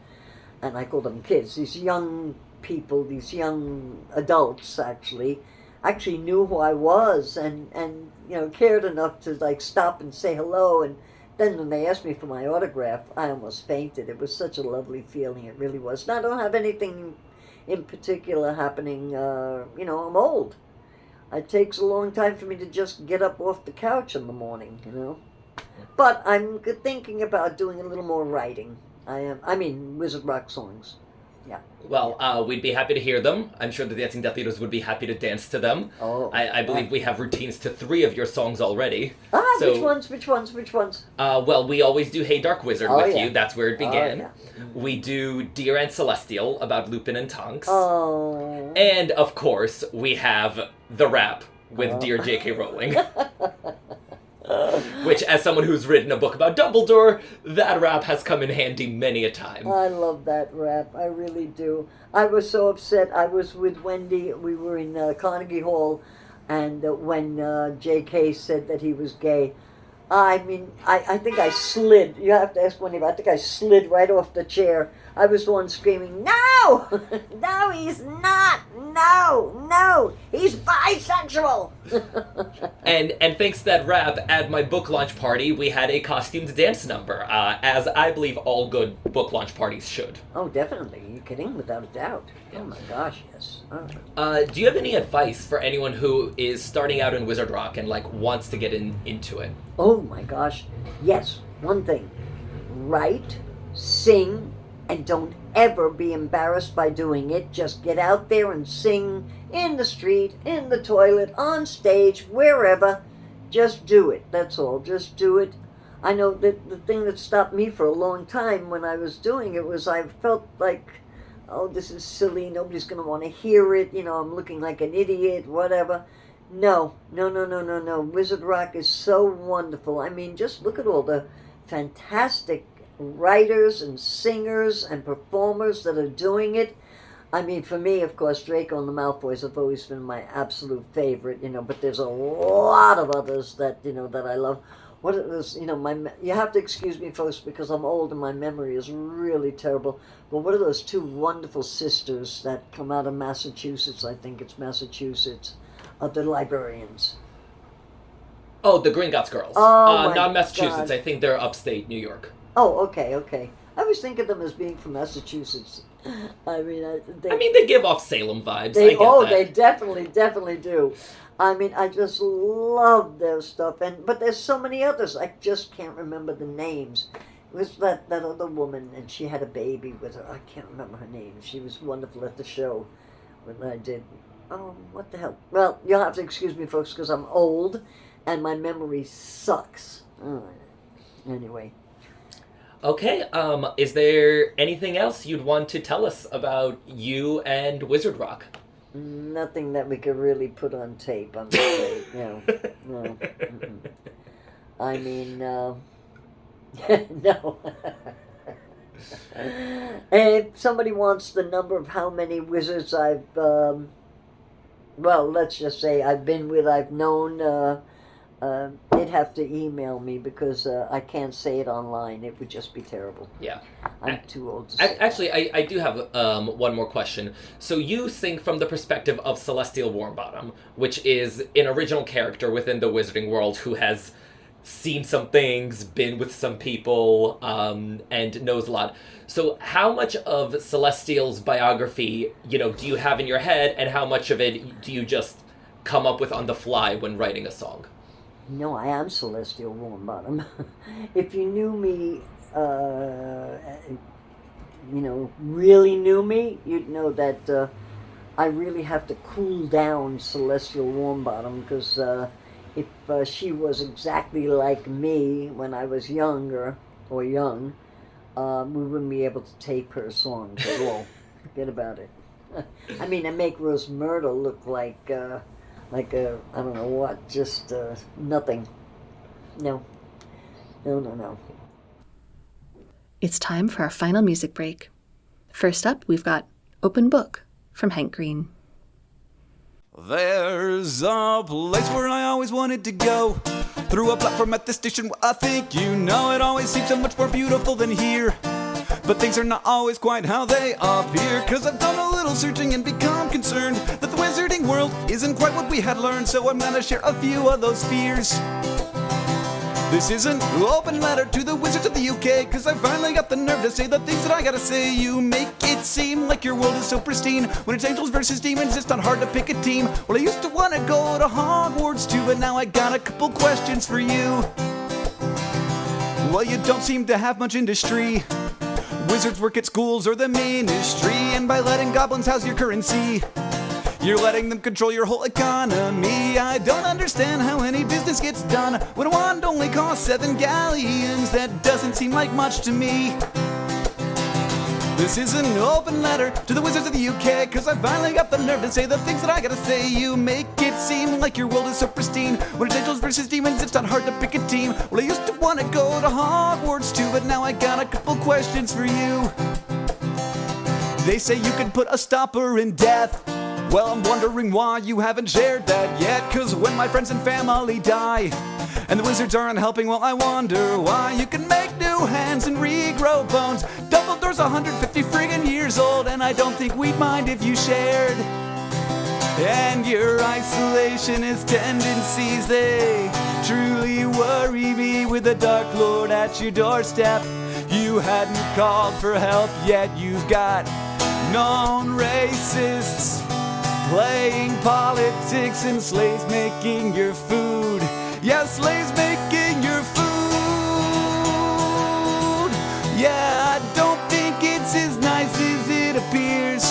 and I call them kids, these young people, these young adults actually knew who I was and cared enough to stop and say hello. And then when they asked me for my autograph, I almost fainted. It was such a lovely feeling. It really was. And I don't have anything in particular happening. I'm old. It takes a long time for me to just get up off the couch in the morning, But I'm thinking about doing a little more writing. Wizard Rock songs. Yeah. Well, we'd be happy to hear them. I'm sure the Dancing Death Eaters would be happy to dance to them. Oh. I believe we have routines to 3 of your songs already. Which ones? Well, we always do Hey Dark Wizard with you. That's where it began. Oh, yeah. We do Deanna of Celestial about Lupin and Tonks. Oh. And, of course, we have the rap with Dear J.K. Rowling. Which, as someone who's written a book about Dumbledore, that rap has come in handy many a time. I love that rap. I really do. I was so upset. I was with Wendy. We were in Carnegie Hall, and when J.K. said that he was gay, I think I slid. You have to ask Wendy, but I think I slid right off the chair. I was the one screaming, "No! No, he's not! No! He's bisexual!" And thanks to that rap, at my book launch party, we had a costumed dance number, as I believe all good book launch parties should. Oh, definitely. Are you kidding? Without a doubt. Yeah. Oh my gosh, yes. All right. Do you have any advice for anyone who is starting out in Wizard Rock and wants to get into it? Oh my gosh. Yes. One thing. Write, sing, and don't ever be embarrassed by doing it. Just get out there and sing in the street, in the toilet, on stage, wherever. Just do it. That's all. Just do it. I know that the thing that stopped me for a long time when I was doing it was I felt like, oh, this is silly, nobody's going to want to hear it, I'm looking like an idiot, whatever. No. Wizard Rock is so wonderful. I mean, just look at all the fantastic writers and singers and performers that are doing it. I mean, for me, of course, Draco and the Malfoys have always been my absolute favorite, but there's a lot of others that, that I love. What it is, you have to excuse me, folks, because I'm old and my memory is really terrible. But what are those two wonderful sisters that come out of Massachusetts? I think it's Massachusetts, the librarians. Oh, the Gringotts girls. Oh, not Massachusetts. God. I think they're upstate New York. Oh, okay. I always think of them as being from Massachusetts. I mean, they give off Salem vibes. They that. definitely do. I mean, I just love their stuff, but there's so many others. I just can't remember the names. It was that other woman, and she had a baby with her. I can't remember her name. She was wonderful at the show when I did. Oh, what the hell? Well, you'll have to excuse me, folks, because I'm old, and my memory sucks. Anyway. Okay, is there anything else you'd want to tell us about you and Wizard Rock? Nothing that we could really put on tape, I'm afraid. No. I mean, no. And if somebody wants the number of how many wizards I've, well, let's just say I've been with, I've known, they'd have to email me because I can't say it online. It would just be terrible. Yeah. I'm too old to say Actually, I do have one more question. So you sing from the perspective of Celestial Warmbottom, which is an original character within the wizarding world who has seen some things, been with some people, and knows a lot. So how much of Celestial's biography, do you have in your head, and how much of it do you just come up with on the fly when writing a song? No, I am Celestial Warmbottom. If you knew me, really knew me, you'd know that I really have to cool down Celestial Warmbottom because if she was exactly like me when I was younger or young, we wouldn't be able to tape her songs at all. Forget about it. I mean, I make Rose Myrtle look like a, I don't know what, just nothing. No. It's time for our final music break. First up, we've got Open Book from Hank Green. There's a place where I always wanted to go. Through a platform at the station, I think you know it always seems so much more beautiful than here. But things are not always quite how they appear, 'cause I've done a little searching and become concerned that the wizarding world isn't quite what we had learned. So I'm gonna share a few of those fears. This is an open letter to the wizards of the UK, 'cause I finally got the nerve to say the things that I gotta say. You make it seem like your world is so pristine. When it's angels versus demons, it's not hard to pick a team. Well, I used to want to go to Hogwarts too, but now I got a couple questions for you. Well, you don't seem to have much industry. Wizards work at schools or the ministry, and by letting goblins house your currency, you're letting them control your whole economy. I don't understand how any business gets done when a wand only costs 7 galleons. That doesn't seem like much to me. This is an open letter to the wizards of the UK, 'cause I finally got the nerve to say the things that I gotta say. You make it seem like your world is so pristine. When it's angels versus demons, it's not hard to pick a team. Well, I used to want to go to Hogwarts too, but now I got a couple questions for you. They say you can put a stopper in death. Well, I'm wondering why you haven't shared that yet, 'cause when my friends and family die and the wizards aren't helping, well, I wonder why. You can make new hands and regrow bones. Dumbledore's 150 friggin' years old, and I don't think we'd mind if you shared. And your isolationist tendencies, they truly worry me. With the Dark Lord at your doorstep, you hadn't called for help yet. You've got known racists playing politics and slaves making your food. Yeah, slaves making your food. Yeah, I don't think it's as nice as it appears.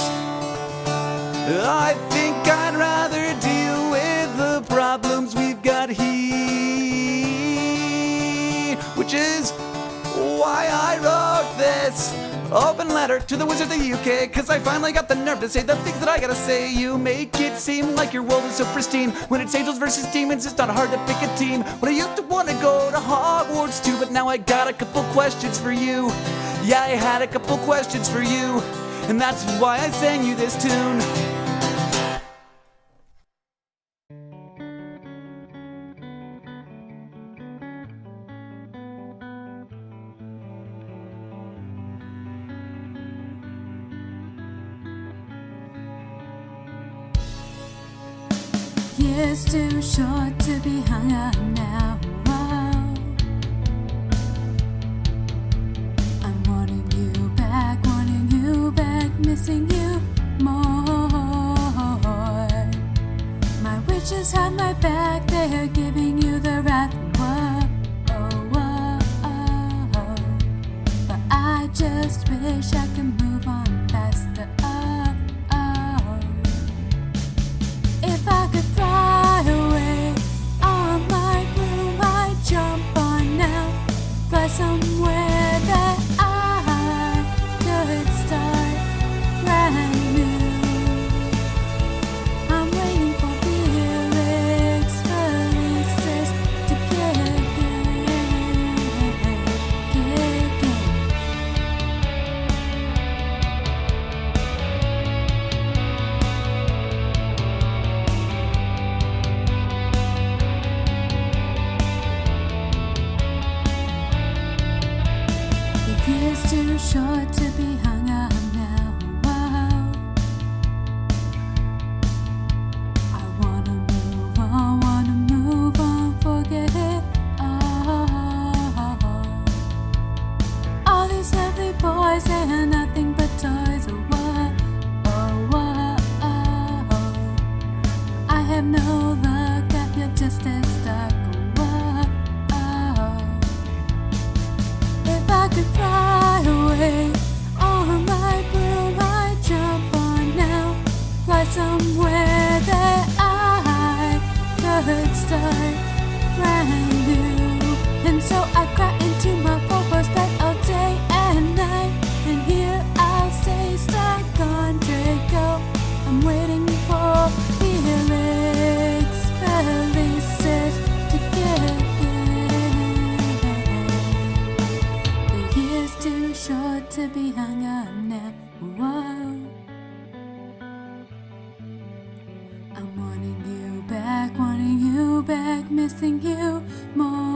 I think I'd rather deal with the problems we've got here, which is this open letter to the Wizard of the UK, cause I finally got the nerve to say the things that I gotta say. You make it seem like your world is so pristine. When it's angels versus demons, it's not hard to pick a team. When I used to want to go to Hogwarts too, but now I got a couple questions for you. Yeah, I had a couple questions for you, and that's why I sang you this tune. Years too short to be hung up now. Whoa. I'm wanting you back, missing you more. My witches have my back, they are giving you the wrath. Whoa, oh, whoa, oh. But I just wish I could move on faster. Oh, oh. If I could fly away on my broom, I'd jump on now, fly somewhere that I could start brand new. I'm waiting for Felix Felices to kick in. The year's too short to be hung up now. Whoa. I wanna move on, forget it all. All these lovely boys, they are nothing but toys. Oh, whoa, oh, whoa, oh. I have no luck, I feel just as stuck. Whoa, oh. If I could fly away on my broom, I'd jump on now, fly somewhere that I could start brand new. And so I cry into my four-post bed all day and night, and here I'll stay stuck on Draco. I'm waiting for Felix Felices to kick in. The year's too short to be hung up now. Whoa. I'm wanting you back, missing you more.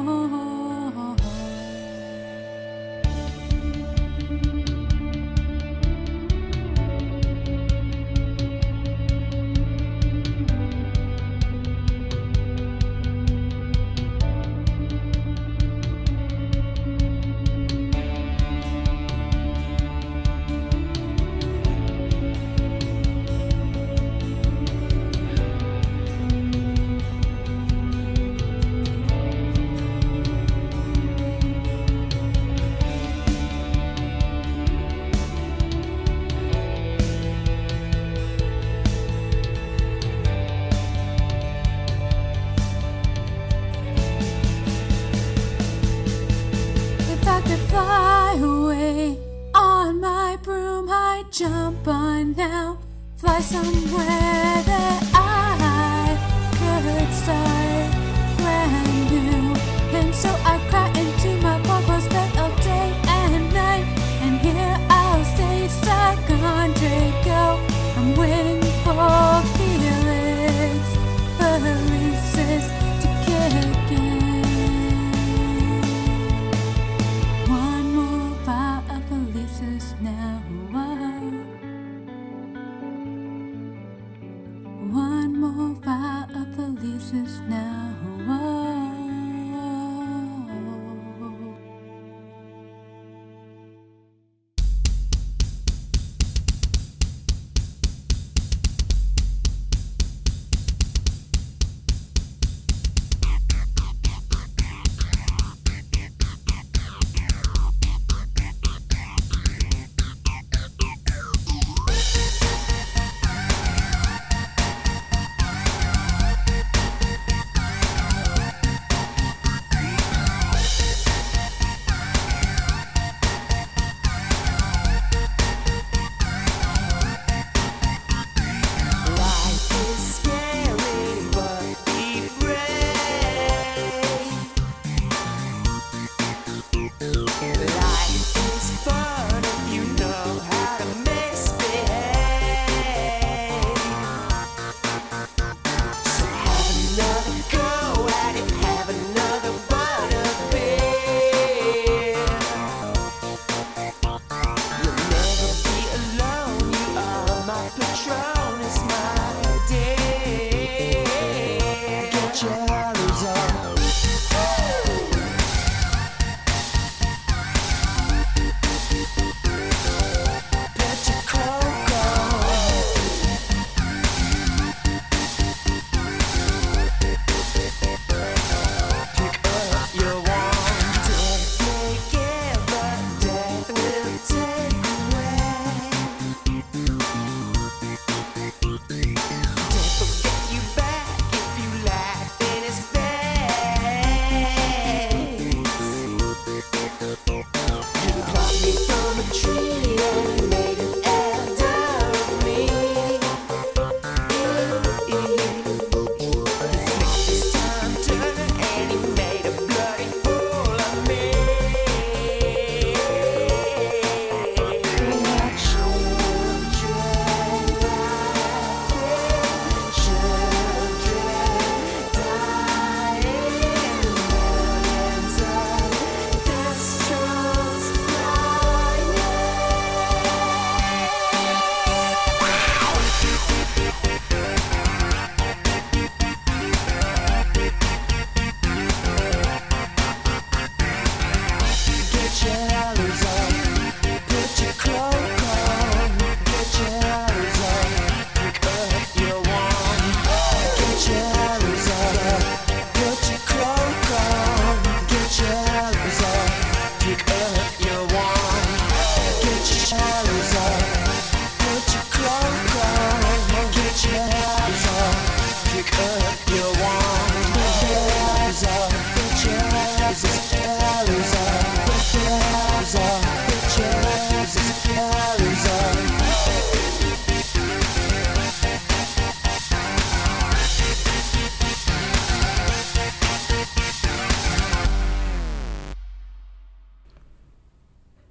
If I could fly away on my broom, I'd jump on now, fly somewhere that I could start brand new. And so I cry into my four-post bed all day and night, and here I'll stay stuck on Draco. I'm waiting for Felix Felices to kick in. One more file of Felices now. Whoa. One more file of Felices now. Whoa.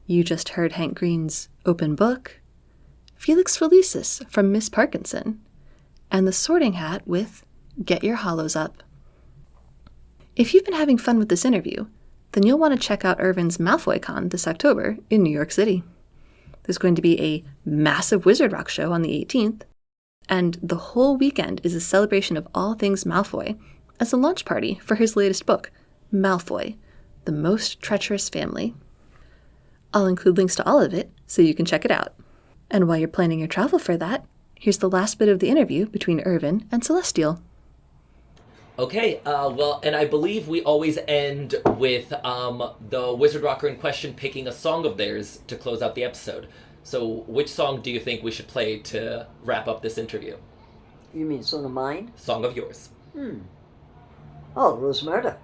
You just heard Hank Green's Open Book, Felix Felicis from Miss Parkinson, and The Sorting Hat with Get Your Hollows Up. If you've been having fun with this interview, then you'll want to check out Irvin's MalfoyCon this October in New York City. There's going to be a massive Wizard Rock show on the 18th, and the whole weekend is a celebration of all things Malfoy as a launch party for his latest book, Malfoy, The Most Treacherous Family. I'll include links to all of it so you can check it out. And while you're planning your travel for that, here's the last bit of the interview between Irvin and Celestial. Okay, well, and I believe we always end with the Wizard Rocker in question picking a song of theirs to close out the episode. So which song do you think we should play to wrap up this interview? You mean song of mine? Song of yours. Oh, Rosemurda.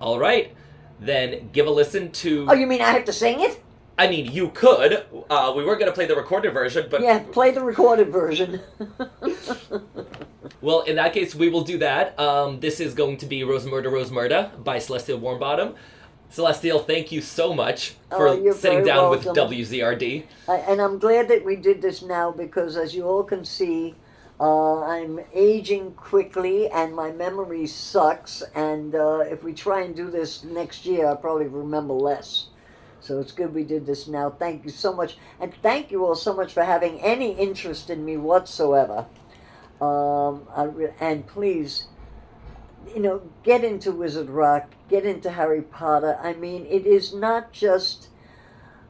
All right, then give a listen to... Oh, you mean I have to sing it? I mean, you could. We were going to play the recorded version, but... Yeah, play the recorded version. Well, in that case, we will do that. This is going to be Rosemurda by Celestial Warmbottom. Celestial, thank you so much for sitting down with WZRD. And I'm glad that we did this now because, as you all can see, I'm aging quickly and my memory sucks. And if we try and do this next year, I'll probably remember less. So it's good we did this now. Thank you so much. And thank you all so much for having any interest in me whatsoever. And please, get into Wizard Rock, get into Harry Potter. I mean, it's not just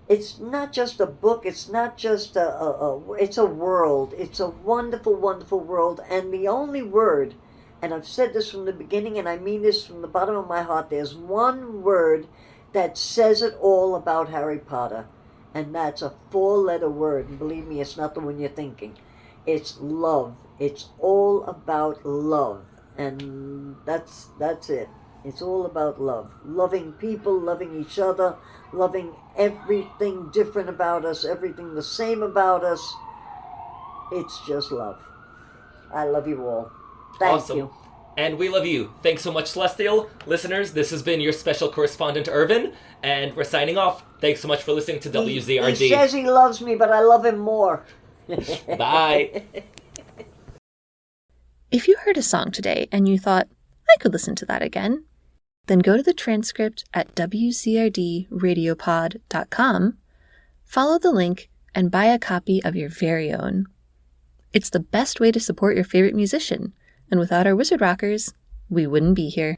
a book, it's not just it's a world. It's a wonderful, wonderful world. And the only word, and I've said this from the beginning, and I mean this from the bottom of my heart, there's one word that says it all about Harry Potter. And that's a 4-letter word. And believe me, it's not the one you're thinking. It's love. It's all about love. And that's it. It's all about love. Loving people, loving each other, loving everything different about us, everything the same about us. It's just love. I love you all. Thank you. And we love you. Thanks so much, Celestial. Listeners, this has been your special correspondent, Irvin, and we're signing off. Thanks so much for listening to WZRD. He says he loves me, but I love him more. Bye. If you heard a song today and you thought, I could listen to that again, then go to the transcript at wcrdradiopod.com, follow the link, and buy a copy of your very own. It's the best way to support your favorite musician, and without our Wizard Rockers, we wouldn't be here.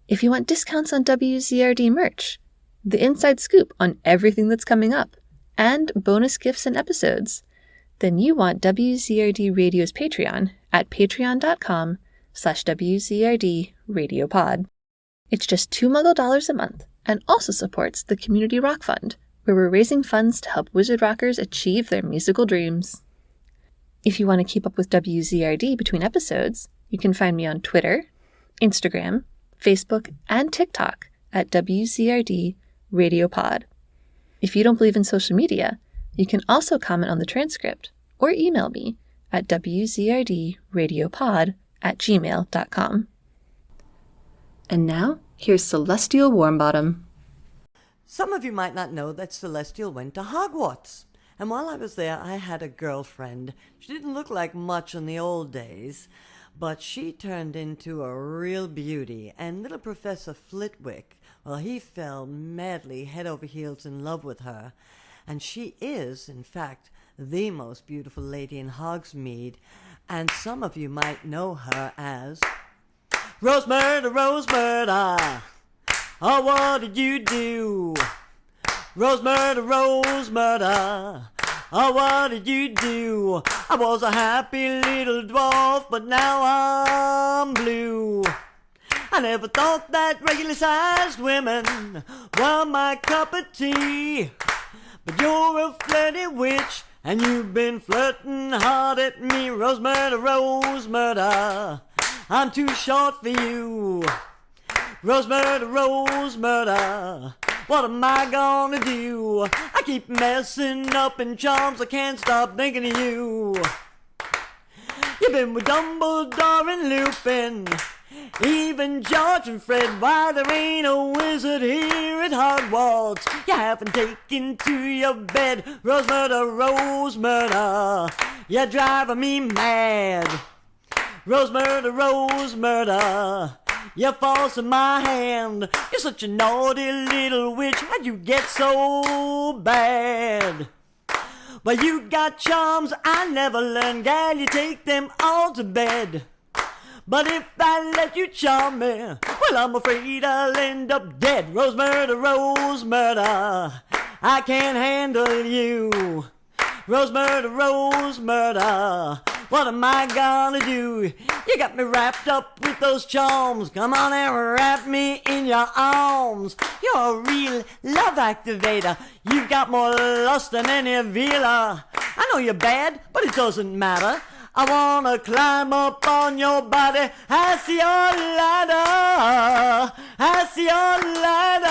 If you want discounts on WZRD merch, the inside scoop on everything that's coming up, and bonus gifts and episodes, then you want WZRD Radio's Patreon at patreon.com/WZRD Radiopod. It's just $2 Muggle a month and also supports the Community Rock Fund, where we're raising funds to help Wizard Rockers achieve their musical dreams. If you want to keep up with WZRD between episodes, you can find me on Twitter, Instagram, Facebook, and TikTok at WZRD Radiopod. If you don't believe in social media, you can also comment on the transcript or email me at wzrdradiopod@gmail.com. And now, here's Celestial Warmbottom. Some of you might not know that Celestial went to Hogwarts. And while I was there, I had a girlfriend. She didn't look like much in the old days, but she turned into a real beauty. And little Professor Flitwick, well, he fell madly head over heels in love with her. And she is, in fact, the most beautiful lady in Hogsmeade. And some of you might know her as Rosemurda, Rosemurda. Oh, what did you do? Rosemurda, Rosemurda. Oh, what did you do? I was a happy little dwarf, but now I'm blue. I never thought that regular-sized women were my cup of tea. But you're a flirty witch, and you've been flirting hard at me. Rosemurda, Rosemurda. I'm too short for you. Rosemurda, Rosemurda. What am I gonna do? I keep messing up in charms, I can't stop thinking of you. You've been with Dumbledore and Lupin, Even George and Fred, why there ain't a wizard here at Hogwarts. You haven't taken to your bed, Rose murder, Rose murder. You're driving me mad. Rose murder, you're forcing my hand. You're such a naughty little witch, how'd you get so bad? But you got charms I never learned, gal, you take them all to bed. But if I let you charm me, well, I'm afraid I'll end up dead. Rose murder, I can't handle you. Rose murder, what am I gonna do? You got me wrapped up with those charms. Come on and wrap me in your arms. You're a real love activator. You've got more lust than any villa. I know you're bad, but it doesn't matter. I wanna climb up on your body. I see your ladder. I see your ladder.